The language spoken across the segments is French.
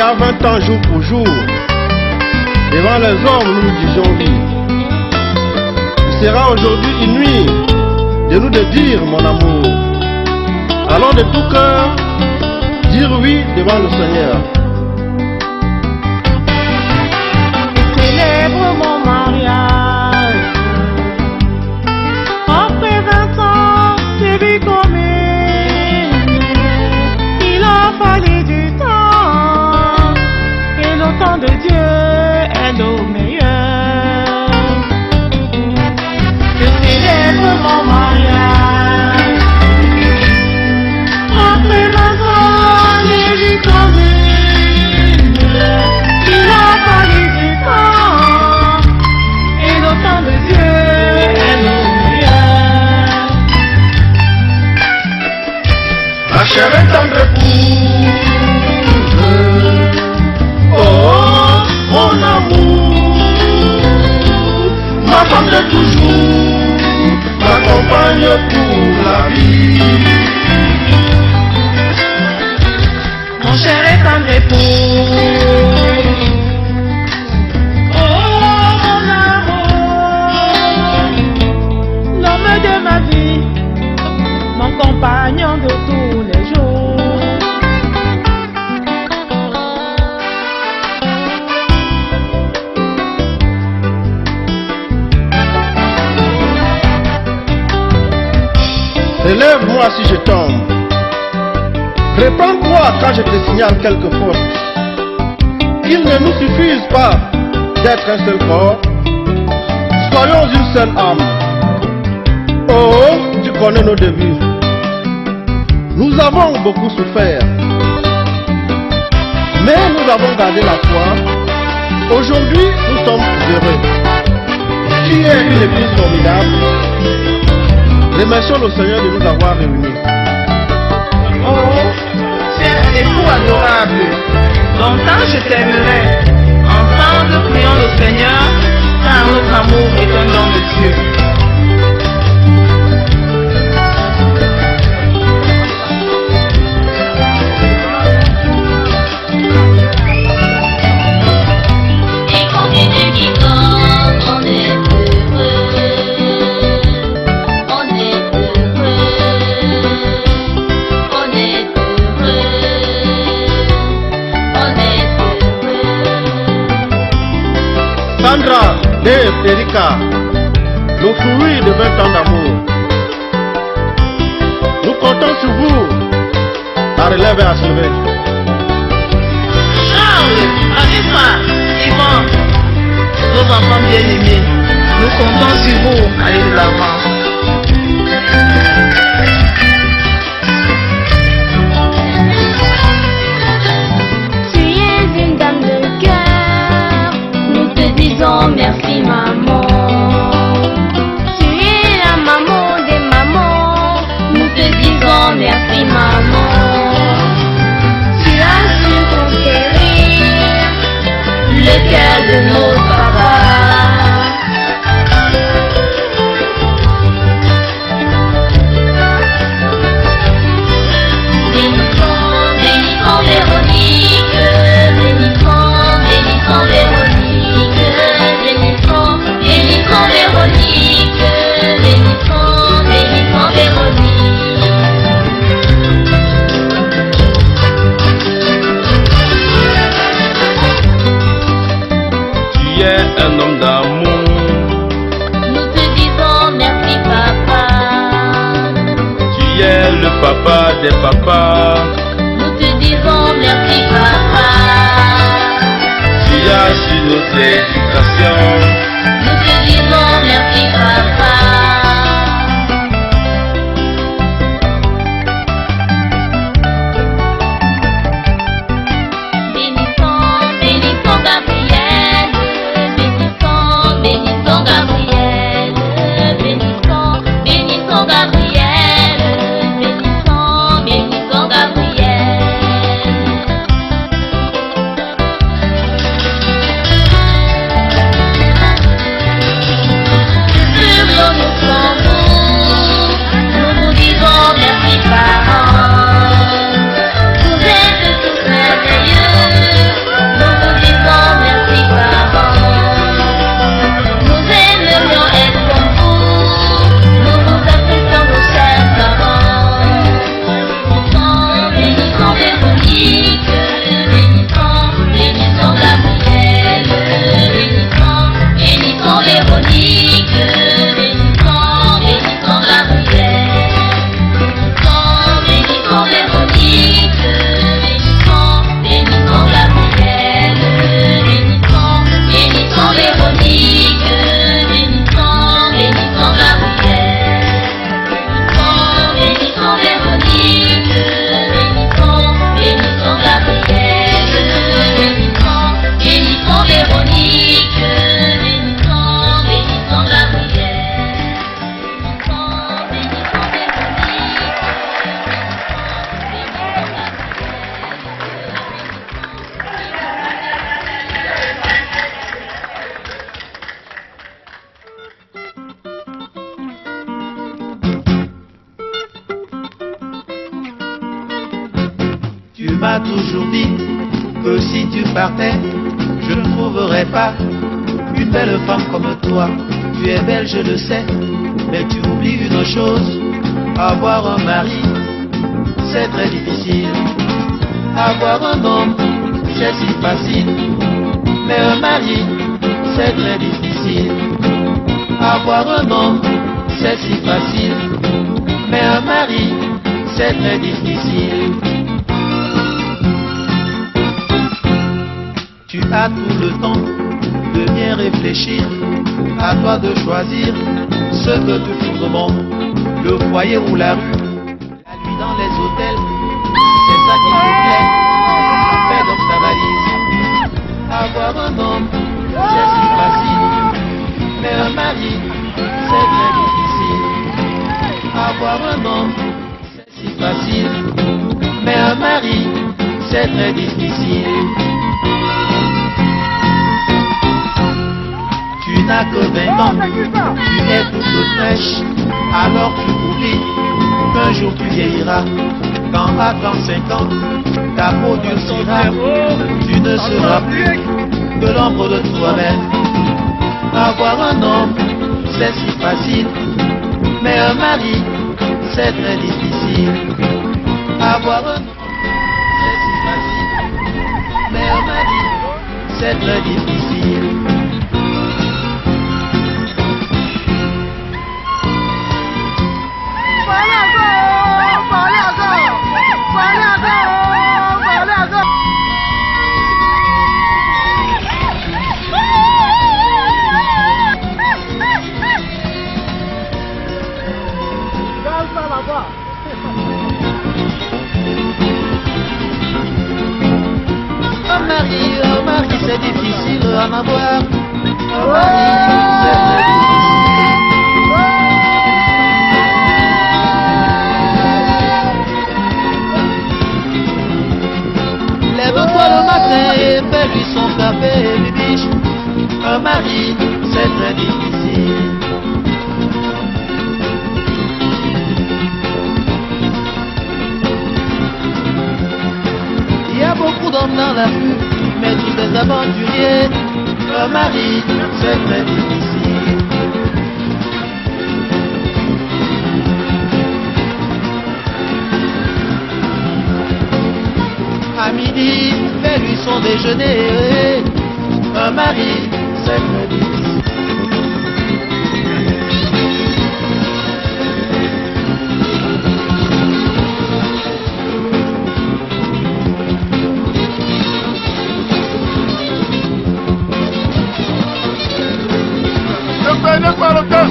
a 20 ans jour pour jour, devant les hommes nous disions oui. Il sera aujourd'hui une nuit de nous de dire mon amour. Allons de tout cœur dire oui devant le Seigneur. Célèbre mon mariage. Après 20 ans, j'ai vu comme il a fallu du temps. Et le temps de Dieu est le meilleur. Je célèbre mon mariage. Après 20 ans, j'ai vu comme il a fallu du temps. Et le temps de Dieu est le meilleur. Ma chère et tendre épouse, oh mon amour, ma femme de toujours, ma compagne pour la vie. Mon cher et tendre époux, oh mon amour, l'homme de ma vie, mon compagnon de tous les jours. Relève-moi si je tombe. Répands-toi quand je te signale quelques fautes. Qu'il ne nous suffise pas d'être un seul corps. Soyons une seule âme. Oh, tu connais nos débuts. Nous avons beaucoup souffert. Mais nous avons gardé la foi. Aujourd'hui, nous sommes heureux. Tu es une épouse formidable. Remercions le Seigneur de nous avoir réunis. Oh, tu es un époux adorable. Longtemps je t'aimerai. Ensemble, prions le Seigneur, car notre amour est un don de Dieu. Et quand Dieu qui tombe, on est heureux. On est heureux. On est heureux. On est heureux. Sandra, Dave, Erika, nos fruits de 20 ans d'amour. Nous comptons sur vous. La relève est à se lever. Charles, Anissa, Yvan, nos enfants bien-aimés, nous comptons sur vous. Allez de l'avant. Tu es une dame de cœur, nous te disons merci maman. Tu es la maman des mamans, nous te disons merci maman. Tu as su conquérir le cœur de nos papas. Bénissons, bénissons Véronique, bénissons, bénissons Véronique, bénissons, bénissons Véronique, bénissons, bénissons Véronique. Tu es un homme d'amour, Nous te disons merci papa. tu es le papa des papas, Nous te disons merci papa. tu as su notre éducation, Nous te disons merci papa. Bénissons, bénissons Gabriel. Bénissons, bénissons Gabriel. Bénissons, bénissons Gabriel. Bénissons, bénissons Gabriel. m'as toujours dit que si tu partais, je ne trouverais pas une belle femme comme toi. Tu es belle, je le sais, mais tu oublies une chose. Avoir un mari, c'est très difficile. Avoir un homme, c'est si facile. Mais un mari, c'est très difficile. Avoir un homme, c'est si facile. Mais un mari, c'est très difficile. Tu as tout le temps de bien réfléchir. À toi de choisir ce que tu trouves bon. Le foyer ou la rue, la nuit dans les hôtels, c'est ça qui te plaît. Fais donc ta valise. Avoir un homme, c'est si facile. Mais un mari, c'est très difficile. Avoir un homme, c'est si facile. Mais un mari, c'est très difficile. Tu n'as que 20 ans, tu es toute fraîche, alors tu oublies qu'un jour tu vieilliras. Quand à 35 ans, ta peau durcira, tu ne seras plus que l'ombre de toi-même. Avoir un homme, c'est si facile, mais un mari, c'est très difficile. Avoir un homme, c'est si facile, mais un mari, c'est très difficile. Un mari, c'est difficile à en avoir. Un mari, c'est très difficile. Lève-toi le matin et fais-lui son café, bibiche. Un mari, c'est très difficile. Il y a beaucoup d'hommes dans la rue, mais tous des aventuriers. Un mari, c'est très difficile. À midi, fais-lui son déjeuner. Un mari, c'est très difficile. Ne parle pas.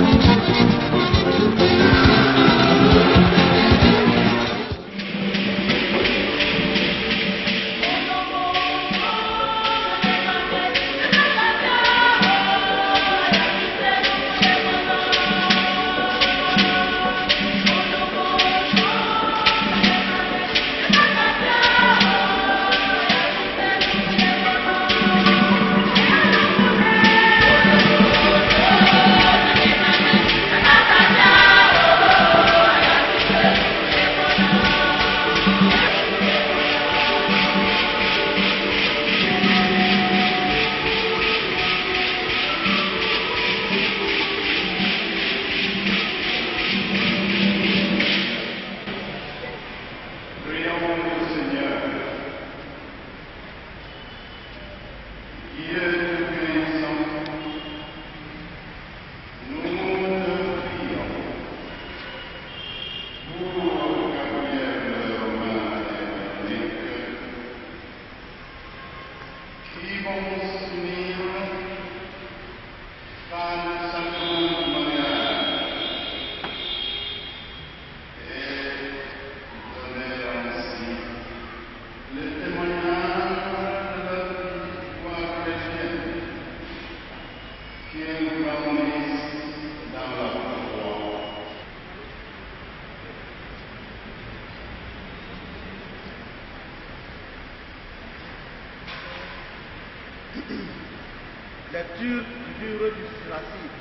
Lecture du livre du Placide.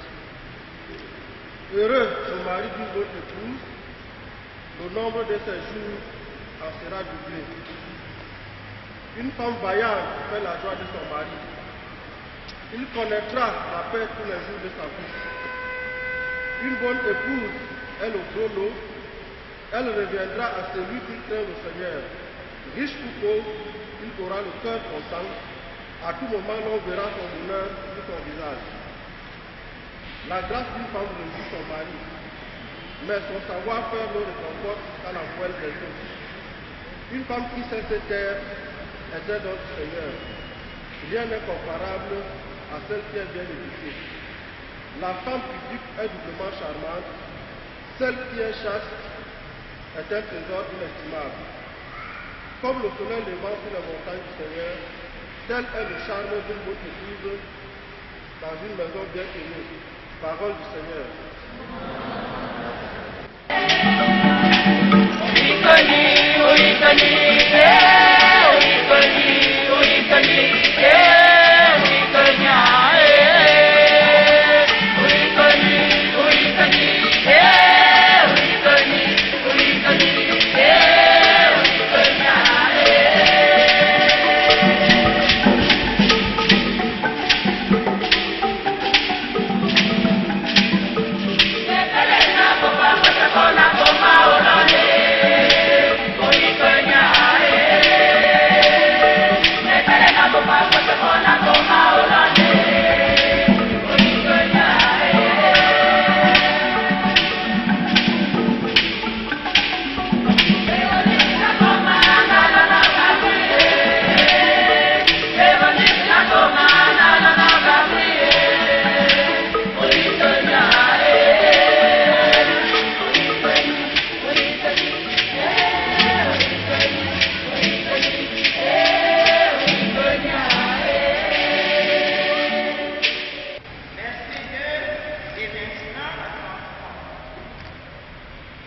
Heureux le mari d'une autre épouse, le nombre de ses jours en sera doublé. Une femme vaillante fait la joie de son mari. Il connaîtra la paix tous les jours de sa vie. Une bonne épouse est le gros lot. Elle reviendra à celui qui craint le Seigneur. Riche ou pauvre, il aura le cœur content. À tout moment, l'on verra son bonheur sur son visage. La grâce d'une femme réjouit son mari, mais son savoir-faire le réconforte à la voile des autres. Une femme qui sait se taire est un don du Seigneur. Rien n'est comparable à celle qui est bien éduquée. La femme pudique est doublement charmante. Celle qui est chaste est un trésor inestimable. Comme le soleil levant sur les montagnes du Seigneur, tel est le charme d'une bonne épouse dans une maison bien aimée. Parole du Seigneur.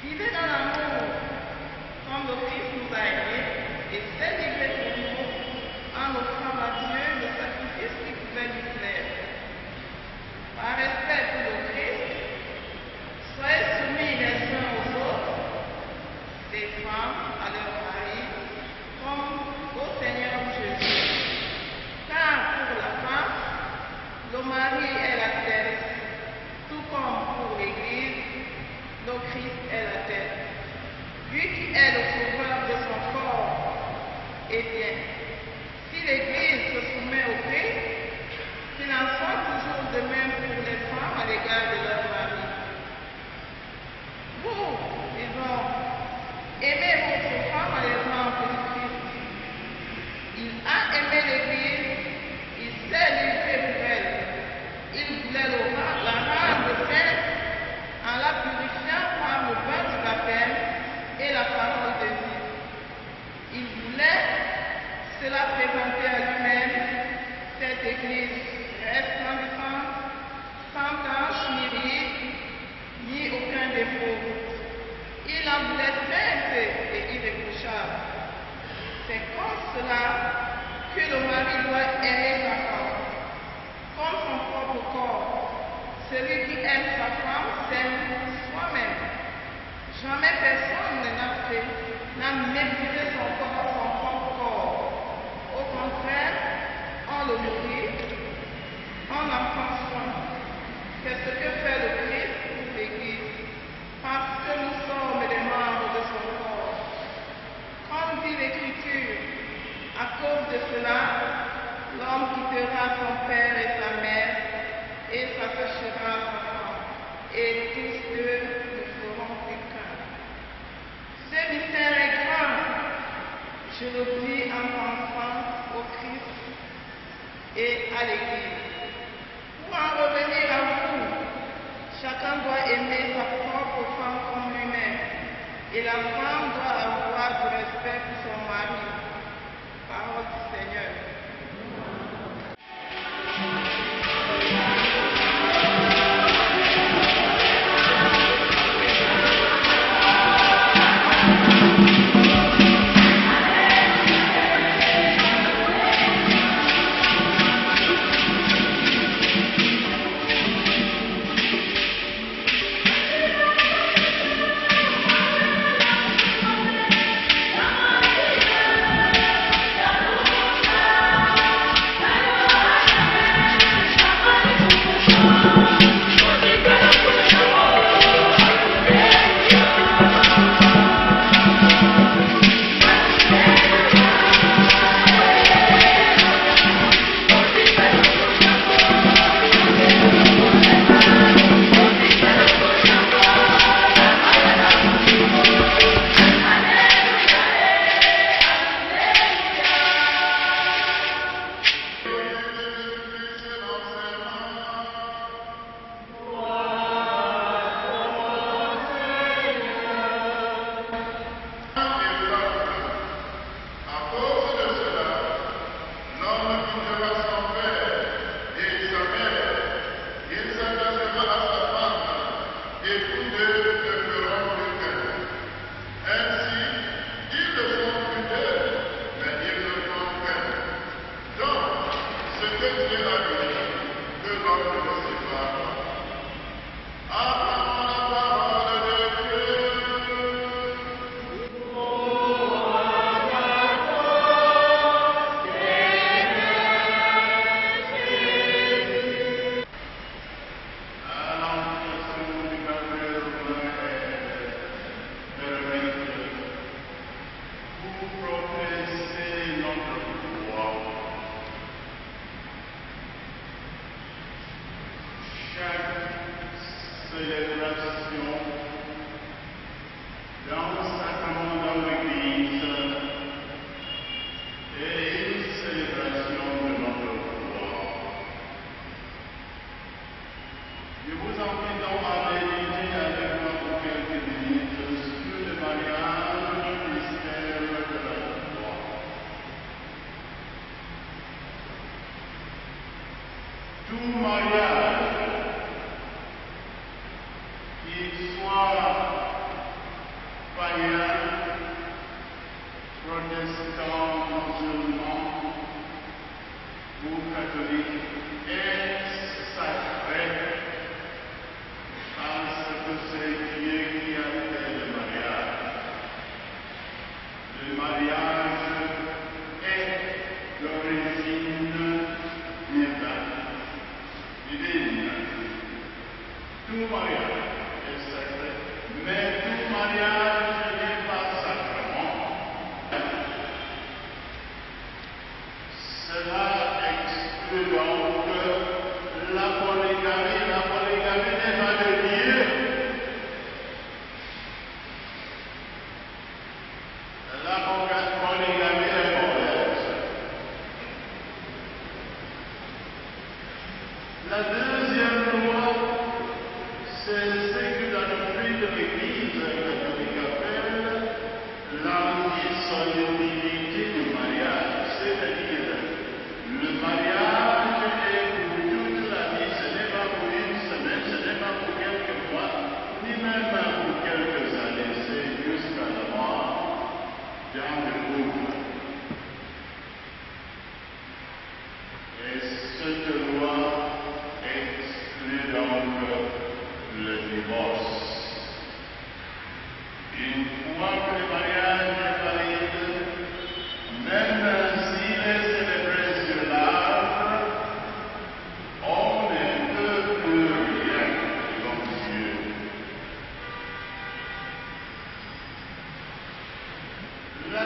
Vivez dans l'amour, comme le Christ nous a aimés, et célébrez pour nous en offrant à Dieu le sacrifice qui pouvait lui plaire. Par respect pour le Christ, soyez soumis les uns aux autres, les femmes à leur mari, comme au Seigneur Jésus. Car pour la femme, le mari est la tête, tout comme pour l'Église, le Christ est la tête. Lui qui est le sauveur de son corps. Eh bien, si l'Église se soumet au Christ, qu'il en soit toujours de même pour les femmes à l'égard de leur mari. Vous, disons, aimez votre femme à l'exemple du Christ. Il a aimé l'Église, il s'est livré pour elle. Il voulait la rendre sainte en la purifiant par le bain du baptême et la parole de vie. Il voulait se la présenter à lui-même, cette Église resplendissante, sans tache ni ride, ni aucun défaut. Il en voulait sainte et irréprochable. C'est comme cela que le mari doit aimer sa femme, comme son propre corps. Celui qui aime sa femme s'aime soi-même. Jamais personne n'a méprisé son propre corps. Au contraire, on le nourrit, on en prend soin. C'est ce que fait le Christ pour l'Église, parce que nous sommes les membres de son corps. Comme dit l'Écriture, à cause de cela, l'homme quittera son père et sa mère, et s'attachera à sa femme, et tous deux ne feront qu'un. Ce mystère est grand, je le dis en pensant au Christ et à l'Église. Pour en revenir à vous, chacun doit aimer sa propre femme comme lui-même, et la femme doit avoir du respect pour son mari. Parole du Seigneur.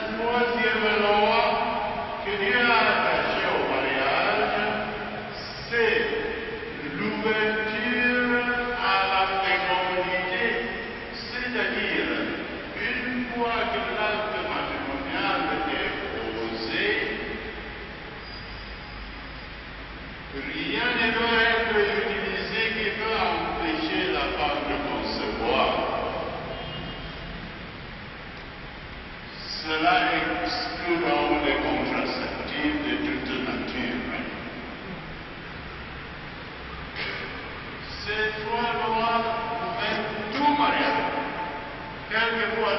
troisième loi que Dieu a attachée au mariage, c'est l'ouverture à la fécondité, c'est-à-dire une fois que l'acte matrimonial est posé, rien ne doit être utilisé qui peut empêcher la femme de concevoir. Cela exclut donc les contraceptifs de toute nature. Ces trois lois couvrent tout mariage. Quelquefois